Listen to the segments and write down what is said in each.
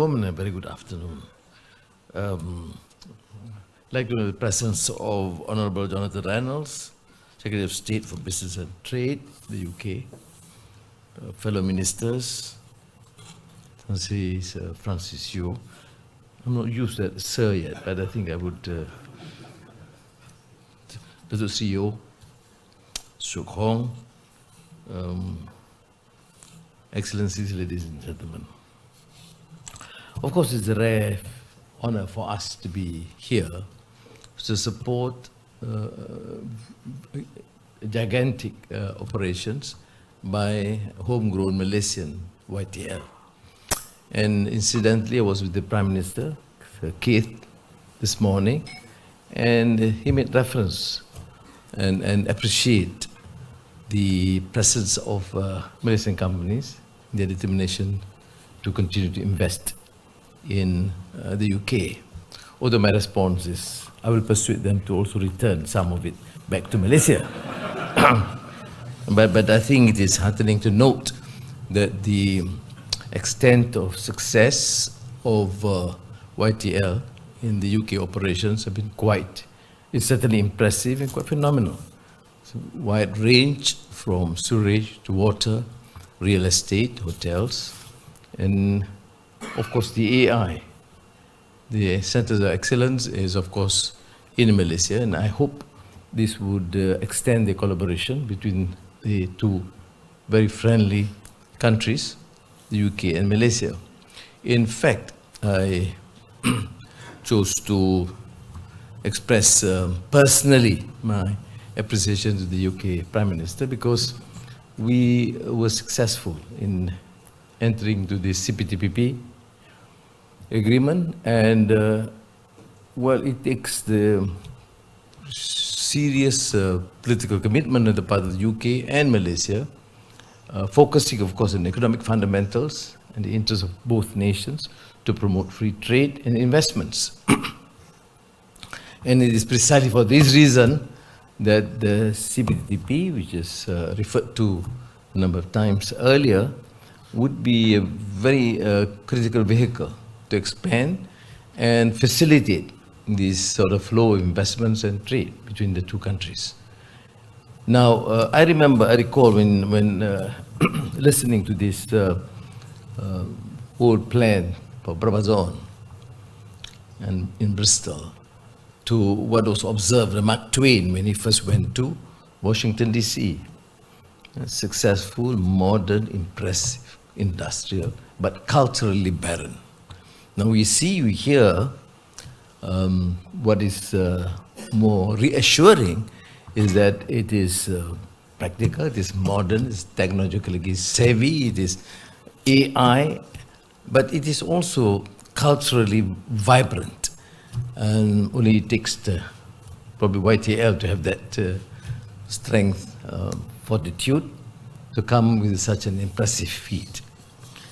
Woman, a very good afternoon. I'd like to know the presence of Honourable Jonathan Reynolds, Secretary of State for Business and Trade, the UK, fellow ministers, Sir Francis Yeo. I'm not used to that sir yet, but I think I would. Datuk Seri Yeo, Sok Hong, Excellencies, ladies and gentlemen. Of course, it's a rare honor for us to be here to support gigantic operations by homegrown Malaysian YTL. And incidentally, I was with the Prime Minister, Keith, this morning, and he made reference and appreciate the presence of Malaysian companies, their determination to continue to invest in the UK. Although my response is, I will persuade them to also return some of it back to Malaysia. but I think it is heartening to note that the extent of success of YTL in the UK operations have been it's certainly impressive and quite phenomenal. It's a wide range from sewerage to water, real estate, hotels, and of course the AI. The Centres of Excellence is of course in Malaysia, and I hope this would extend the collaboration between the two very friendly countries, the UK and Malaysia. In fact, I chose to express personally my appreciation to the UK Prime Minister because we were successful in entering into the CPTPP agreement, and it takes the serious political commitment on the part of the UK and Malaysia, focusing of course on economic fundamentals and the interests of both nations to promote free trade and investments. And it is precisely for this reason that the CPTPP, which is referred to a number of times earlier, would be a very critical vehicle to expand and facilitate this sort of flow of investments and trade between the two countries. Now, I recall when listening to this whole plan for Brabazon and in Bristol, to what was observed by Mark Twain when he first went to Washington, D.C. A successful, modern, impressive, industrial, but culturally barren. Now we hear what is more reassuring is that it is practical, it is modern, it is technologically savvy, it is AI, but it is also culturally vibrant. And only it takes probably YTL to have that strength, fortitude, to come with such an impressive feat.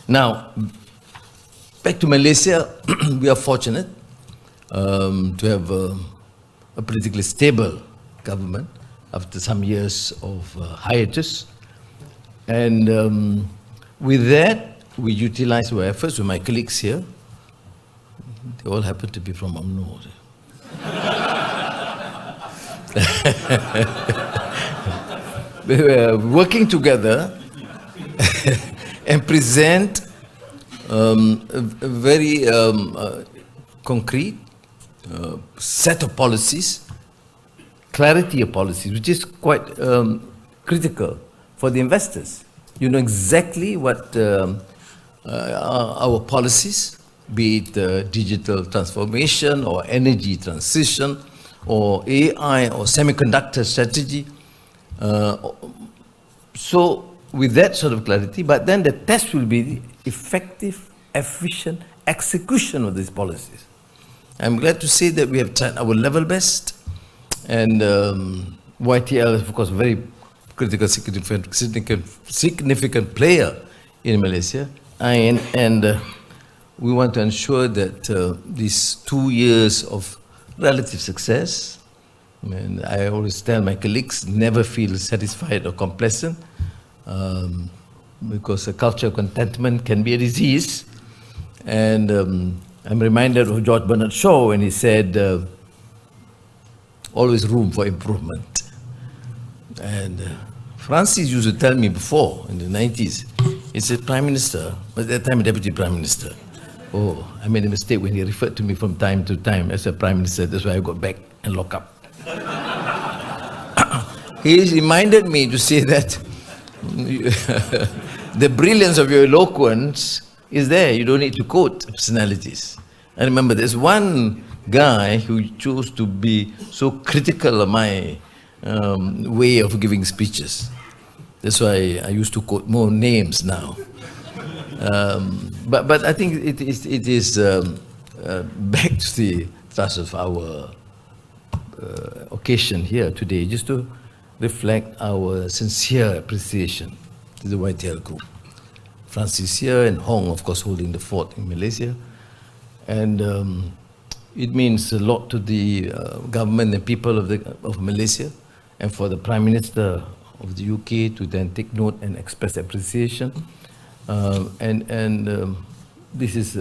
Now, back to Malaysia, we are fortunate to have a politically stable government after some years of hiatus. And with that, we utilize our efforts with my colleagues here. They all happen to be from UMNO. We were working together and present a very concrete set of policies, clarity of policies, which is quite critical for the investors. You know exactly what our policies, be it digital transformation or energy transition or AI or semiconductor strategy. So with that sort of clarity, but then the test will be the effective, efficient execution of these policies. I'm glad to say that we have tried our level best, and YTL is of course a very critical, significant player in Malaysia, and we want to ensure that these 2 years of relative success, and I always tell my colleagues, never feel satisfied or complacent, because a culture of contentment can be a disease, And I'm reminded of George Bernard Shaw when he said, always room for improvement. And Francis used to tell me before, in the 90s, he said, Prime Minister, at that time Deputy Prime Minister, oh, I made a mistake when he referred to me from time to time as a Prime Minister, that's why I got back and locked up. He reminded me to say that the brilliance of your eloquence is there. You don't need to quote personalities. I remember there's one guy who chose to be so critical of my way of giving speeches. That's why I used to quote more names now. But I think it is back to the thrust of our occasion here today, just to reflect our sincere appreciation to the YTL Group. Francis here and Hong, of course, holding the fort in Malaysia. And it means a lot to the government and people of Malaysia, and for the Prime Minister of the UK to then take note and express appreciation. This is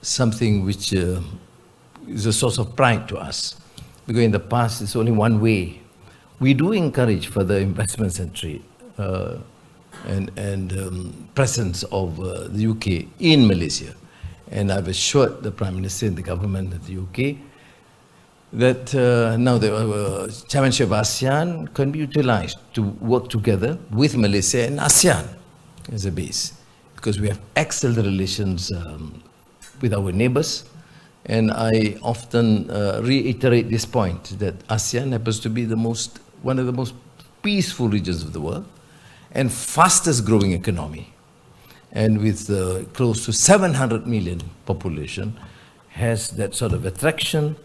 something which is a source of pride to us, because in the past it's only one way. We do encourage further investments and trade and presence of the UK in Malaysia. And I've assured the Prime Minister and the government of the UK that now the chairmanship of ASEAN can be utilized to work together with Malaysia and ASEAN as a base, because we have excellent relations with our neighbors. And I often reiterate this point, that ASEAN happens to be one of the most peaceful regions of the world and fastest growing economy. And with close to 700 million population, has that sort of attraction,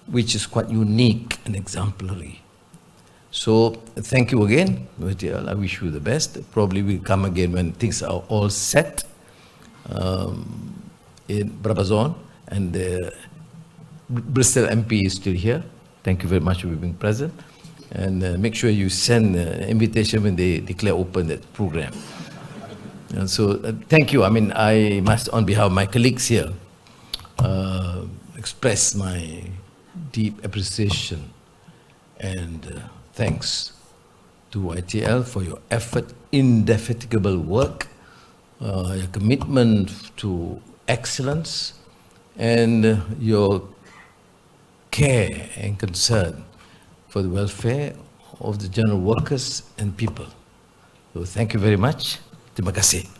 which is quite unique and exemplary. So thank you again, YTL. I wish you the best. Probably we'll come again when things are all set in Brabazon, and the Bristol MP is still here. Thank you very much for being present. And make sure you send an invitation when they declare open that program. And so thank you. I mean, I must, on behalf of my colleagues here, express my deep appreciation and thanks to YTL for your effort, indefatigable work, your commitment to excellence, and your care and concern for the welfare of the general workers and people. So thank you very much. Terima kasih.